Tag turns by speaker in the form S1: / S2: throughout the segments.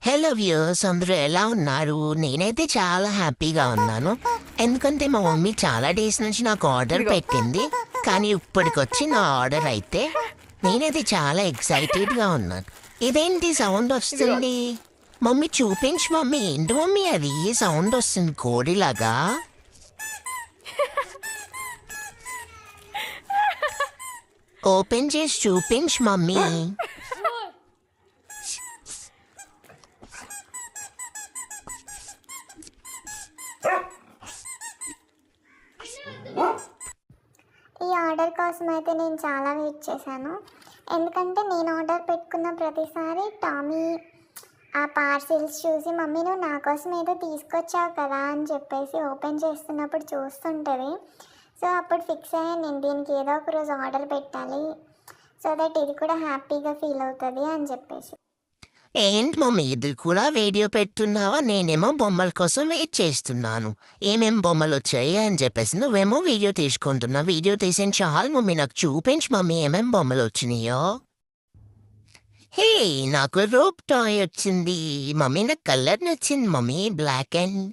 S1: Hello viewers, అందరూ ఎలా ఉన్నారు? నేనైతే చాలా హ్యాపీగా ఉన్నాను. ఎందుకంటే మా మమ్మీ చాలా డేస్ నుంచి నాకు ఆర్డర్ పెట్టింది. కానీ ఇప్పటికొచ్చి నా ఆర్డర్ అయితే నేనైతే చాలా ఎక్సైటెడ్గా ఉన్నాను. ఇదేంటి సౌండ్ వస్తుంది? మమ్మీ చూపించు మమ్మీ, ఏంటి మమ్మీ అది సౌండ్ వస్తుంది కోడిలాగా? ఓపెన్ చేసి చూపించు మమ్మీ.
S2: ఈ ఆర్డర్ కోసం అయితే నేను చాలా వెయిట్ చేశాను. ఎందుకంటే నేను ఆర్డర్ పెట్టుకున్న ప్రతిసారి టామీ ఆ పార్సిల్స్ చూసి మమ్మీ నువ్వు నా కోసం ఏదో తీసుకొచ్చావు కదా అని చెప్పేసి ఓపెన్ చేస్తున్నప్పుడు చూస్తుంటుంది. సో అప్పుడు ఫిక్స్ అయ్యాను నేను దీనికి ఏదో ఒక రోజు ఆర్డర్ పెట్టాలి, సో దట్ ఇది కూడా హ్యాపీగా ఫీల్ అవుతుంది అని చెప్పేసి.
S1: ఏంటి మమ్మీ ఇది కూడా వీడియో పెట్టున్నావా? నేనేమో బొమ్మల కోసం వెయిట్ చేస్తున్నాను. ఏమేం బొమ్మలు వచ్చాయి అని చెప్పేసి నువ్వేమో వీడియో తీసుకుంటున్నా. వీడియో తీసిన చాలు మమ్మీ, నాకు చూపించు మమ్మీ ఏమేం బొమ్మలు వచ్చినాయో. హే, నాకు రోప్ టాయ్ వచ్చింది మమ్మీ. నాకు కలర్ నచ్చింది మమ్మీ, బ్లాక్ అండ్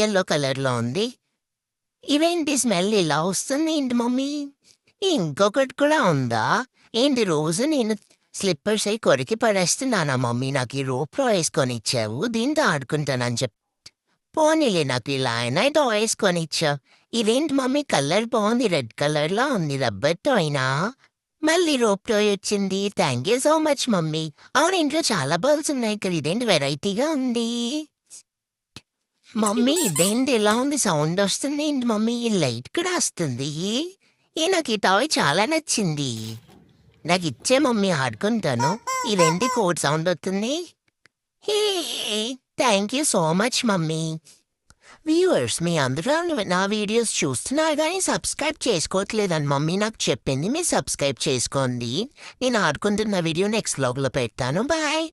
S1: ఎల్లో కలర్లో ఉంది. ఇవేంటి స్మెల్ ఇలా వస్తుంది ఏంటి మమ్మీ? ఇంకొకటి కూడా ఉందా ఏంటి? రోజు నేను స్లిప్పర్స్ అయి కొరికి పడేస్తున్నానా మమ్మీ? నాకు ఈ రోప్లో వేసుకొని ఇచ్చావు, దీంతో ఆడుకుంటానని పోనీలే, నాకు ఇలా అయినా వేసుకొని ఇచ్చావు. ఇదేంటి మమ్మీ కలర్ బాగుంది, రెడ్ కలర్లో ఉంది, రబ్బర్తో అయినా మళ్ళీ రోప్లో వచ్చింది. Thank you so much mummy. అవును, ఇంట్లో చాలా బల్బ్స్ ఉన్నాయి ఇక్కడ, ఇదేంటి వెరైటీగా ఉంది మమ్మీ? ఇదేంటి ఇలా ఉంది, సౌండ్ వస్తుంది ఏంటి మమ్మీ? ఈ లైట్ కూడా వస్తుంది. నాకు ఈ టాయ్ చాలా నచ్చింది, నాకు ఇచ్చే మమ్మీ, ఆడుకుంటాను. ఇదేంటి కోడ్ సౌండ్ అవుతుంది? Hey, thank you so much mummy. Viewers, మీ అందరూ నా వీడియోస్ చూస్తున్నారు కానీ సబ్స్క్రైబ్ చేసుకోవట్లేదని మమ్మీ నాకు చెప్పింది. మీరు సబ్స్క్రైబ్ చేసుకోండి. నేను ఆడుకుంటున్న వీడియో నెక్స్ట్ వ్లాగ్లో పెడతాను. బాయ్.